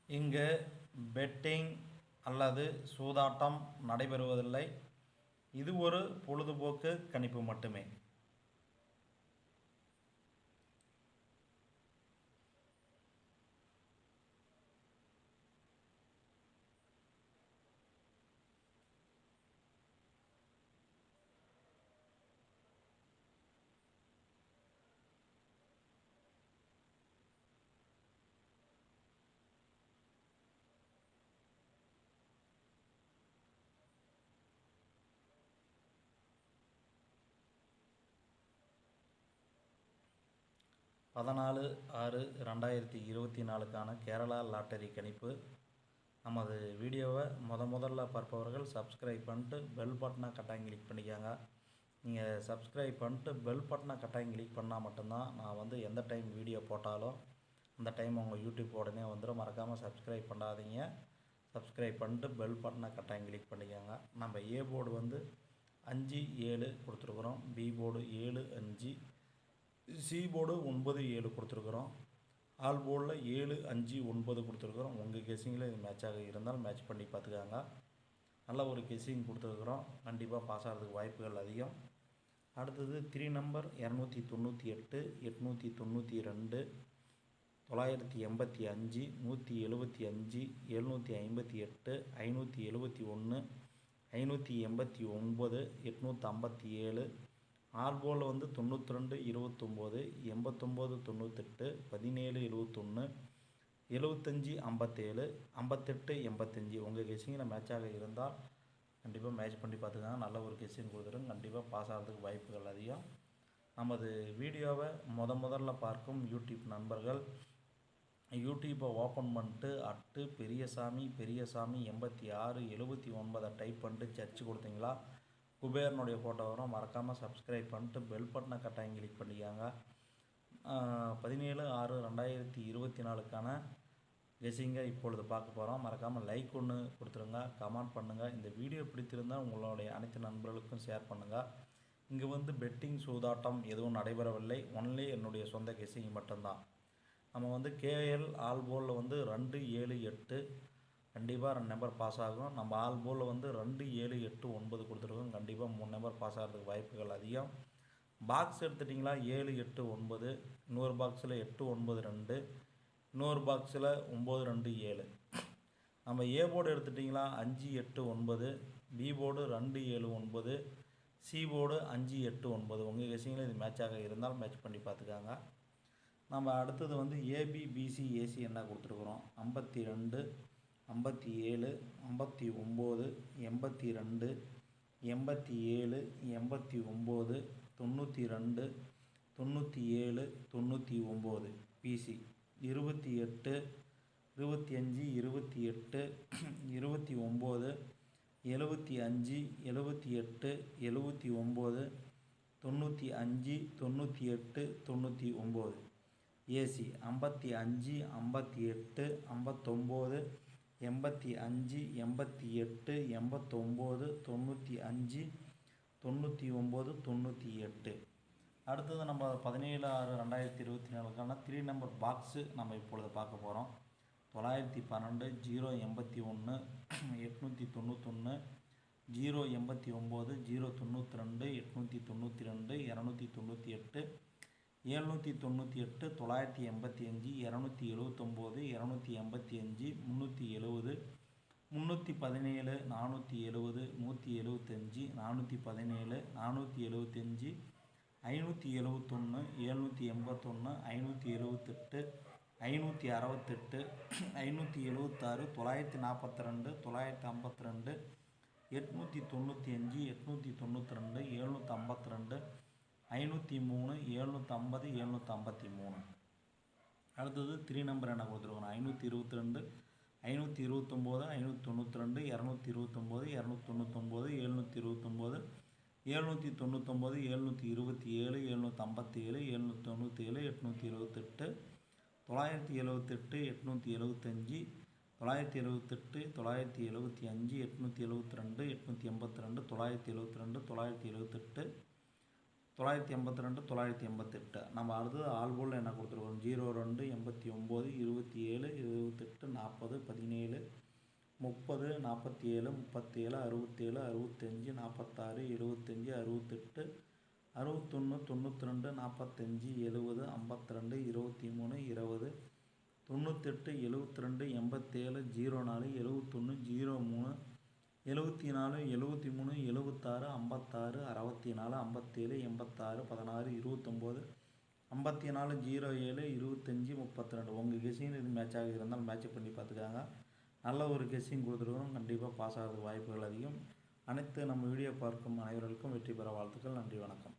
இங்கு பெட்டிங் அல்லது சூதாட்டம் நடைபெறுவதில்லை. இது ஒரு பொழுதுபோக்கு கணிப்பு மட்டுமே. பதினாலு 6/2024 கேரளா லாட்டரி கணிப்பு. நமது வீடியோவை முதல்ல பார்ப்பவர்கள் சப்ஸ்கிரைப் பண்ணிட்டு பெல் பட்டனை கட்டாயம் கிளிக் பண்ணிக்கோங்க. நீங்கள் சப்ஸ்கிரைப் பண்ணிட்டு பெல் பட்டனை கட்டாயம் கிளிக் பண்ணால் மட்டும்தான் நான் எந்த டைம் வீடியோ போட்டாலும் அந்த டைம் உங்கள் யூடியூப் உடனே வந்துடும். மறக்காமல் சப்ஸ்கிரைப் பண்ணாதீங்க. சப்ஸ்கிரைப் பண்ணிட்டு பெல் பட்டனை கட்டாயம் கிளிக் பண்ணிக்கோங்க. நம்ம ஏ போர்டு 5 7 கொடுத்துருக்குறோம், பி போர்டு 7 5, சி போர்டு 9 7 கொடுத்துருக்குறோம், ஆல் போர்டில் 7 5 9 கொடுத்துருக்குறோம். உங்கள் கெஸ்ஸிங்கில் இது மேட்சாக இருந்தால் மேட்ச் பண்ணி பார்த்துக்காங்க. நல்ல ஒரு கெஸ்ஸிங் கொடுத்துருக்குறோம். கண்டிப்பாக பாஸ் ஆகிறதுக்கு வாய்ப்புகள் அதிகம். அடுத்தது 3 நம்பர் 298, 892, 985, 175, 758, 571, 589, 857. ஆல் போர்டில் 92 29, 89 98, 17 71, 75 57, 58 85. உங்கள் கெஸ்ஸிங்கில் மேட்சாக இருந்தால் கண்டிப்பாக மேட்ச் பண்ணி பார்த்துக்காங்க. நல்ல ஒரு கெஸ்ஸிங் கொடுத்துருங்க. கண்டிப்பாக பாஸ் ஆகிறதுக்கு வாய்ப்புகள் அதிகம். நமது வீடியோவை முதல்ல பார்க்கும் யூடியூப் நண்பர்கள் யூடியூப்பை ஓப்பன் பண்ணிட்டு பெரியசாமி 86 79 டைப் பண்ணிட்டு சர்ச் கொடுத்தீங்களா குபேரனுடைய ஃபோட்டோ வரும். மறக்காமல் சப்ஸ்கிரைப் பண்ணிட்டு பெல் பட்டனை கட்டாயம் கிளிக் பண்ணிக்காங்க. 17/6/2024 கெஸ்ஸிங்கை இப்பொழுது பார்க்க போகிறோம். மறக்காமல் லைக் ஒன்று கொடுத்துருங்க, கமெண்ட் பண்ணுங்கள். இந்த வீடியோ பிடித்திருந்தால் உங்களுடைய அனைத்து நண்பர்களுக்கும் ஷேர் பண்ணுங்கள். இங்கே பெட்டிங் சூதாட்டம் எதுவும் நடைபெறவில்லை. ஒன்லி என்னுடைய சொந்த கெஸ்ஸிங் மட்டும்தான். நம்ம கேஎல் ஆல் போலில் 2 7 8 கண்டிப்பாக 2 நம்பர் பாஸ் ஆகும். நம்ம ஆல் போலில் 2 7 8 9 கொடுத்துருக்கோம். கண்டிப்பாக 3 நம்பர் பாஸ் ஆகிறதுக்கு வாய்ப்புகள் அதிகம். பாக்ஸ் எடுத்துட்டிங்களா 7 8 9, இன்னொரு பாக்ஸில் 8 9 2, இன்னொரு பாக்ஸில் 9 2 7. நம்ம ஏ போர்டு எடுத்துட்டிங்களா 5 8 9, பி போர்டு 2 7 9, சி போர்டு 5 8 9. உங்கள் கெஸ்ஸிங்கில் இது மேட்சாக இருந்தால் மேட்ச் பண்ணி பார்த்துக்காங்க. நம்ம அடுத்தது ஏபி பிசி ஏசி என்ன கொடுத்துருக்குறோம். 52 57 59 82 87 89 92 97 99. பிசி 28 25 28 29 75 78 79 95 98 99. ஏசி 55 58 59 85 88 89 95 99 98. அடுத்தது நம்ம 17/6/2024 3 நம்பர் பாக்ஸு நம்ம இப்பொழுது பார்க்க போகிறோம். 912 081 891 089 092 892 298 798 985 279 285 370 317 470 175 417 475 571 781 578 568 576 942 952 895 892 752 503 750 753. அடுத்தது 3 நம்பர் என்ன கொடுத்துருக்கோம். 522 529 592 229 299 729 799 727 757 797 878 978 875 978 975 872 882 972 978 982 988. நம்ம அடுத்தது ஆல் போல் என்ன கொடுத்துருக்கோம், 02 89 27 28 40 17 30 47 37 67 65 46 75 68 61 92 45 70 52 23 20 98 72 87 04 71 03 74 73 76 56 64 57 86 16 29 54 07 25 32. உங்கள் கெஸ்ஸிங் இது மேட்சாக இருந்தால் மேட்ச் பண்ணி பார்த்துக்காங்க. நல்ல ஒரு கெஸ்ஸிங் கொடுத்துருக்கணும், கண்டிப்பாக பாஸ் ஆகிறதுக்கு வாய்ப்புகள் அதிகம். அனைத்து நம்ம வீடியோ பார்க்கும் அனைவர்களுக்கும் வெற்றி பெற வாழ்த்துக்கள். நன்றி, வணக்கம்.